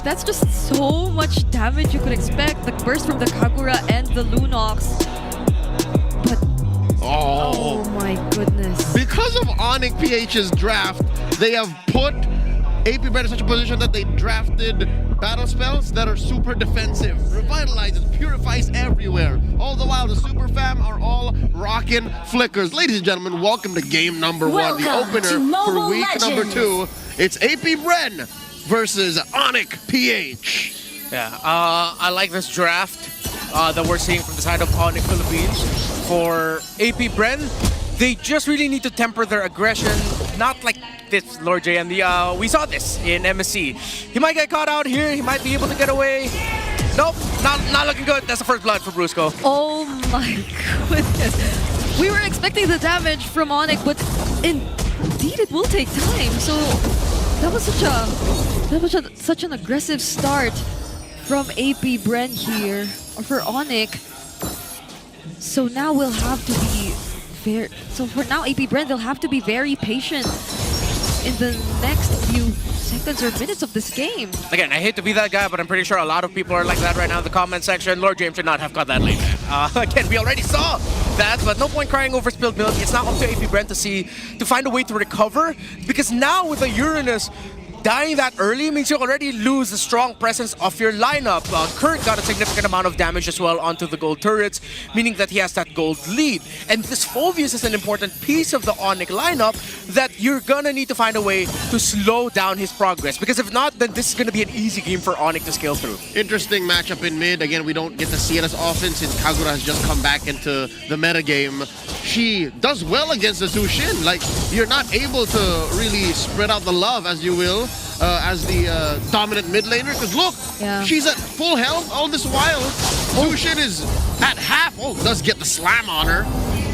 That's just so much damage you could expect. The burst from the Kagura and the Lunox. But oh my goodness. Because of Onic PH's draft, they have put Apbren in such a position that they drafted battle spells that are super defensive. Revitalizes, purifies everywhere. All the while, the Super Fam are all rocking flickers. Ladies and gentlemen, welcome to game number one, the opener for week number 2. It's Apbren versus Onic PH. Yeah, I like this draft that we're seeing from the side of Onic Philippines. For Apbren, they just really need to temper their aggression, not like this Lord JM. We saw this in MSC. He might get caught out here, he might be able to get away. Nope, not looking good. That's the first blood for Brusco. Oh my goodness. We were expecting the damage from Onic, but indeed it will take time. So that was such an aggressive start from Apbren here, or for Onic. So now we'll have to be for now Apbren, they'll have to be very patient in the next few seconds or minutes of this game. Again, I hate to be that guy, but I'm pretty sure a lot of people are like that right now in the comment section. Lord James should not have got that late. Again, we already saw that, but no point crying over spilled milk. It's now up to Apbren to find a way to recover, because now with the Uranus dying that early means you already lose the strong presence of your lineup. Kirk got a significant amount of damage as well onto the gold turrets, meaning that he has that gold lead. And this Phoveus is an important piece of the Onic lineup that you're gonna need to find a way to slow down his progress, because if not, then this is gonna be an easy game for Onic to scale through. Interesting matchup in mid. Again, we don't get to see it as often since Kagura has just come back into the metagame. She does well against the Zushin. Like, you're not able to really spread out the love, as you will, as the dominant mid laner. Because look, she's at full health all this while. Zushin is at half. Oh, does get the slam on her.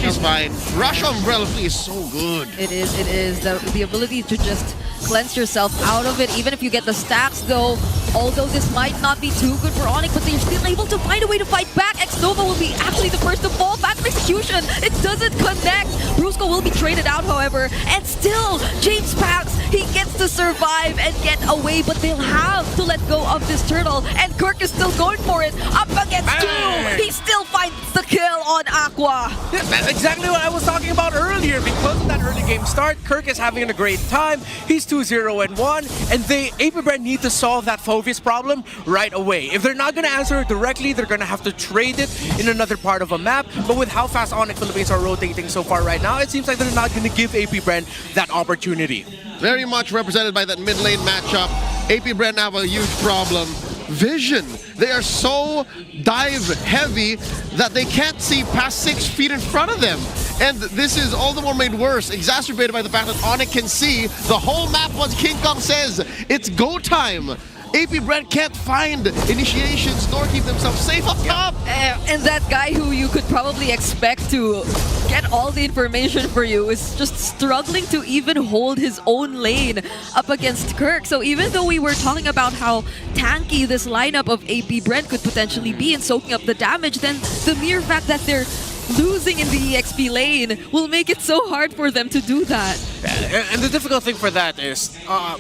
She's fine. Rush Umbrella Flea is so good. It is. The ability to just cleanse yourself out of it, even if you get the stacks though. Although this might not be too good for Onic, but they're still able to find a way to fight back. X-Nova will be actually the first to fall. Fast execution, it doesn't connect. Brusco will be traded out, however, and still, James Pax, he gets to survive and get away, but they'll have to let go of this turtle, and Kirk is still going for it. Up against two, he still finds the kill on Aqua. Yeah, that's exactly what I was talking about earlier. Because of that early game start, Kirk is having a great time. He's 2-0-1, and Apbren need to solve that Phoveus problem right away. If they're not going to answer it directly, they're going to have to trade it in another part of a map. But with how fast Onic Philippines are rotating so far right now, it seems like they're not going to give Apbren that opportunity. Very much represented by that mid lane matchup. Apbren have a huge problem. Vision. They are so dive heavy that they can't see past 6 feet in front of them. And this is all the more made worse, exacerbated by the fact that Onic can see the whole map once King Kong says it's go time. Apbren can't find initiations nor keep themselves safe up top. And that guy who you could probably expect to get all the information for you is just struggling to even hold his own lane up against Kirk. So even though we were talking about how tanky this lineup of Apbren could potentially be in soaking up the damage, then the mere fact that they're losing in the EXP lane will make it so hard for them to do that. And the difficult thing for that is,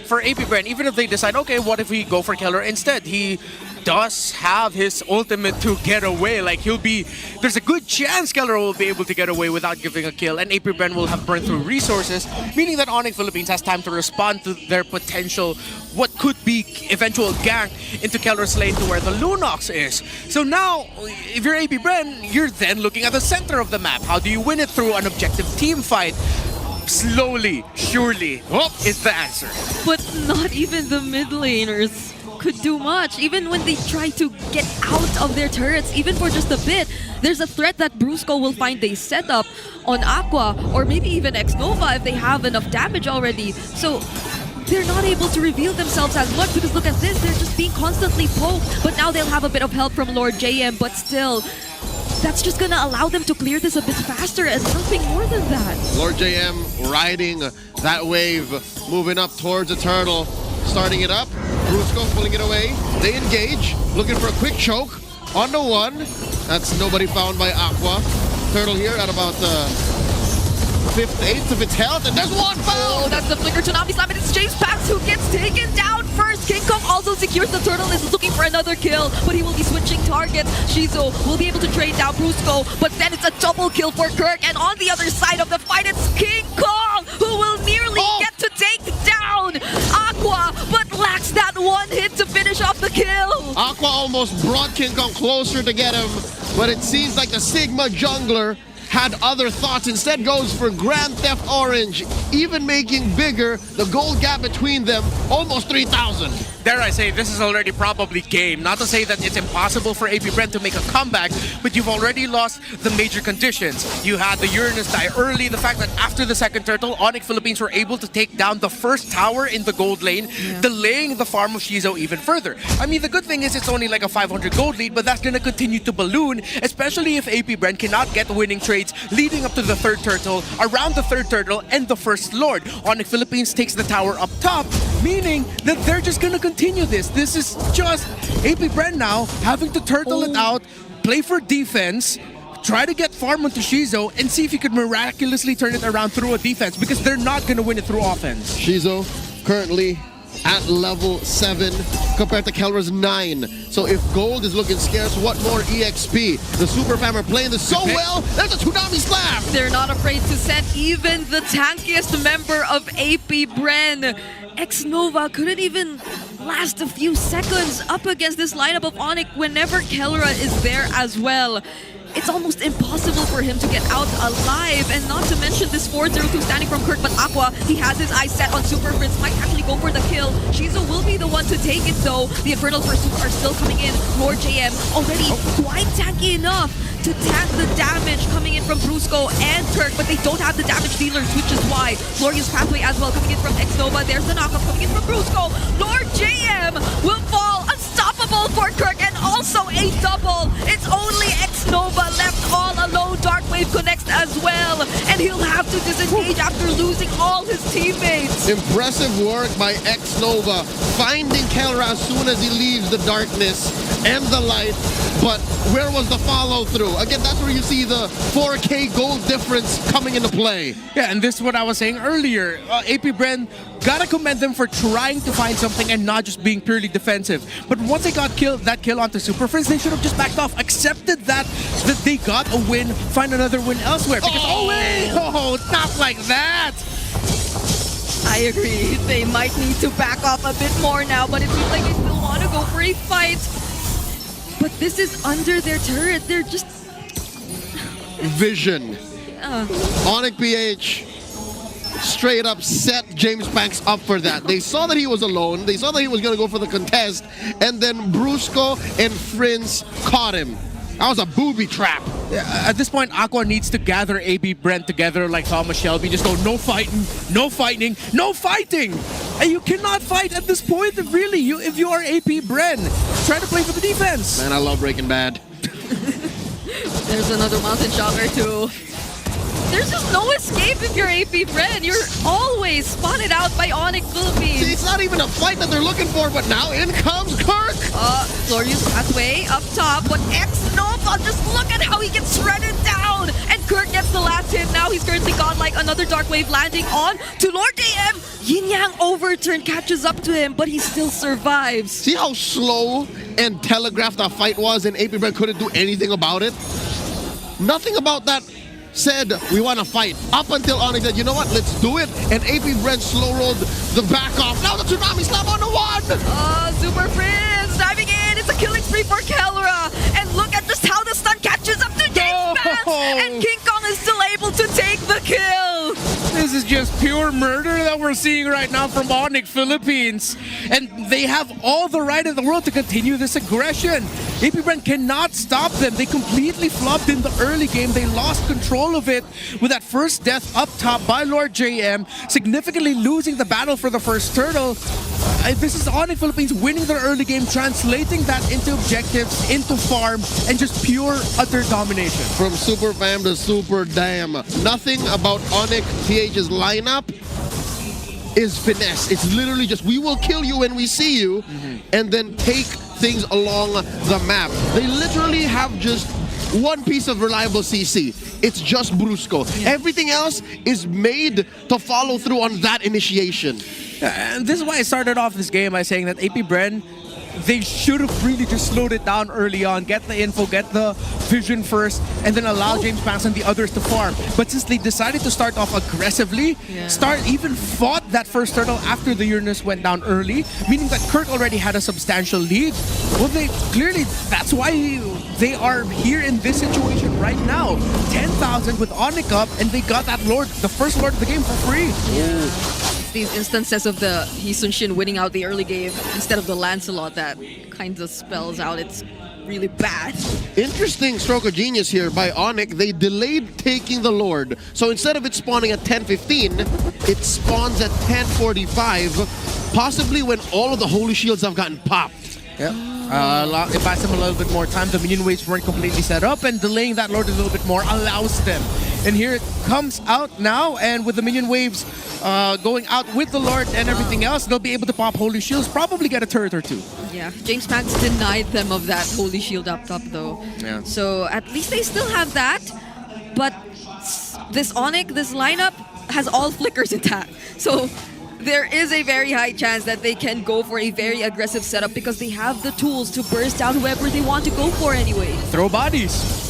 for Apbren, even if they decide, okay, what if we go for Keller instead? He does have his ultimate to get away. Like, there's a good chance Keller will be able to get away without giving a kill, and Apbren will have burned through resources, meaning that Onic Philippines has time to respond to their potential, what could be eventual gank into Keller's lane to where the Lunox is. So now, if you're Apbren, you're then looking at the center of the map. How do you win it? Through an objective team fight. Slowly, surely, is the answer. But not even the mid laners could do much. Even when they try to get out of their turrets, even for just a bit, there's a threat that Brusco will find a setup on Aqua, or maybe even X-Nova if they have enough damage already. So they're not able to reveal themselves as much, because look at this, they're just being constantly poked. But now they'll have a bit of help from Lord JM, but still, that's just gonna allow them to clear this a bit faster and nothing more than that. Lord JM riding that wave, moving up towards the turtle, starting it up. Brusco pulling it away. They engage, looking for a quick choke on the one. That's nobody found by Aqua. Turtle here at about 5/8 of its health, and there's one foul! Oh, that's the flicker Tsunami Slam, and it's James Pax who gets taken down first. King Kong also Shizo secures the turtle, is looking for another kill, but he will be switching targets. Shizo will be able to trade down Brusco, but then it's a double kill for Kirk, and on the other side of the fight, it's King Kong, who will nearly get to take down Aqua, but lacks that one hit to finish off the kill. Aqua almost brought King Kong closer to get him, but it seems like the Sigma jungler had other thoughts. Instead goes for Grand Theft Orange, even making bigger the gold gap between them, almost 3,000. Dare I say, this is already probably game. Not to say that it's impossible for Apbren to make a comeback, but you've already lost the major conditions. You had the Uranus die early, the fact that after the second turtle, Onic Philippines were able to take down the first tower in the gold lane, delaying the farm of Shizo even further. I mean, the good thing is it's only like a 500 gold lead, but that's going to continue to balloon, especially if Apbren cannot get winning trades leading up to the third turtle, around the third turtle, and the first lord. Onic Philippines takes the tower up top, meaning that they're just going to continue this. This is just Apbren now having to turtle it out, play for defense, try to get farm onto Shizo, and see if he could miraculously turn it around through a defense, because they're not going to win it through offense. Shizo currently at level 7 compared to Kelra's 9. So if gold is looking scarce, what more EXP? The Super Fam are playing this so well. There's a Tsunami Slam! They're not afraid to send even the tankiest member of Apbren. X-Nova couldn't even last a few seconds up against this lineup of Onic whenever Kelra is there as well. It's almost impossible for him to get out alive, and not to mention this 4-0-2 standing from Kirk, but Aqua, he has his eyes set on Super Prince, might actually go for the kill. Shizo will be the one to take it though. The Infernal Pursuit are still coming in. Lord JM already quite tanky enough to tank the damage coming in from Brusco and Kirk, but they don't have the damage dealers, which is why Glorious Pathway as well coming in from X-Nova. There's the knockup coming in from Brusco. Lord JM will fall unstoppable for Kirk, and also a double. It's only X-Nova left all alone. Dark Wave connects as well, and he'll have to disengage after losing all his teammates. Impressive work by X-Nova, finding Kelra as soon as he leaves the darkness and the light, but where was the follow-through? Again, that's where you see the 4K gold difference coming into play. Yeah, and this is what I was saying earlier. Apbren, gotta commend them for trying to find something and not just being purely defensive. But once they got that kill onto Super Frizz, they should have just backed off, accepted that they got a win, find another win elsewhere. Because, not like that! I agree. They might need to back off a bit more now, but it seems like they still want to go for a fight. But this is under their turret. They're just... Vision. Onic PH straight up set James Banks up for that. They saw that he was alone. They saw that he was going to go for the contest. And then Brusco and Prince caught him. That was a booby trap. Yeah, at this point, Aqua needs to gather Apbren together like Thomas Shelby. Just go, no fighting, no fighting, no fighting! And you cannot fight at this point, really. If you are Apbren, try to play for the defense. Man, I love Breaking Bad. There's another Mountain Shocker too. There's just no escape if you're Apbren. You're always spotted out by Onic Philippines. See, it's not even a fight that they're looking for, but now in comes Kirk! Glorious Pathway up top, but X-Nova, just look at how he gets shredded down! And Kirk gets the last hit. Now he's currently gone, like another Dark Wave landing on to Lord JM. Yin Yang overturn catches up to him, but he still survives. See how slow and telegraphed that fight was, and Apbren couldn't do anything about it? Nothing about that said, we want to fight. Up until Onic said, you know what, let's do it. And Apbren slow rolled the back off. Now the Tsunami Slam on the one! Super Prince diving in. It's a killing spree for Kelra. And look at just how the stun catches up to James Banks. And King Kong is still able to take the kill. This is just pure murder that we're seeing right now from Onic Philippines. And they have all the right in the world to continue this aggression. Apbren cannot stop them. They completely flopped in the early game. They lost control of it with that first death up top by Lord JM, significantly losing the battle for the first turtle. This is Onic Philippines winning their early game, translating that into objectives, into farm, and just pure utter domination. From Super Fam to Super Dam. Nothing about Onic PH's lineup is finesse. It's literally just, we will kill you when we see you, and then take things along the map. They literally have just one piece of reliable CC. It's just Brusco. Everything else is made to follow through on that initiation. And this is why I started off this game by saying that Apbren, they should have really just slowed it down early on, get the info, get the vision first, and then allow James Max and the others to farm. But since they decided to start off aggressively, even fought that first turtle after the Uranus went down early, meaning that Kirk already had a substantial lead. Well, they clearly, that's why they are here in this situation right now. 10,000 with Onic up, and they got that Lord, the first Lord of the game for free. These instances of the Hisun-Shin winning out the early game instead of the Lancelot that kind of spells out it's really bad. Interesting stroke of genius here by Onic. They delayed taking the Lord. So instead of it spawning at 10:15, it spawns at 10:45, possibly when all of the Holy Shields have gotten popped. Yep. It buys them a little bit more time. The minion waves weren't completely set up, and delaying that Lord a little bit more allows them. And here it comes out now, and with the minion waves going out with the Lord and everything else, they'll be able to pop Holy Shields, probably get a turret or two. Yeah, James Max denied them of that Holy Shield up top though. Yeah. So at least they still have that, but this Onic, this lineup has all flickers intact. So there is a very high chance that they can go for a very aggressive setup because they have the tools to burst out whoever they want to go for anyway. Throw bodies.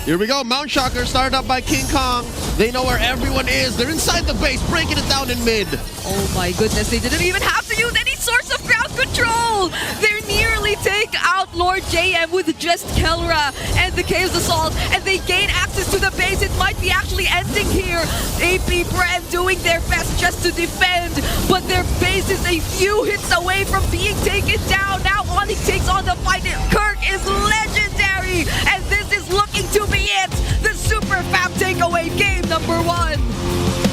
Here we go, Mount Shocker started up by King Kong. They know where everyone is. They're inside the base, breaking it down in mid. Oh my goodness, they didn't even have to use any source of ground control! They nearly take out Lord JM with just Kelra and the Chaos Assault, and they gain access to the base. It might be actually ending here. Apbren doing their best just to defend, but their base is a few hits away from being taken down. Now Onic takes on the fight. Kirk is legendary, and this is looking to be it. The Super Fab takeaway game number 1.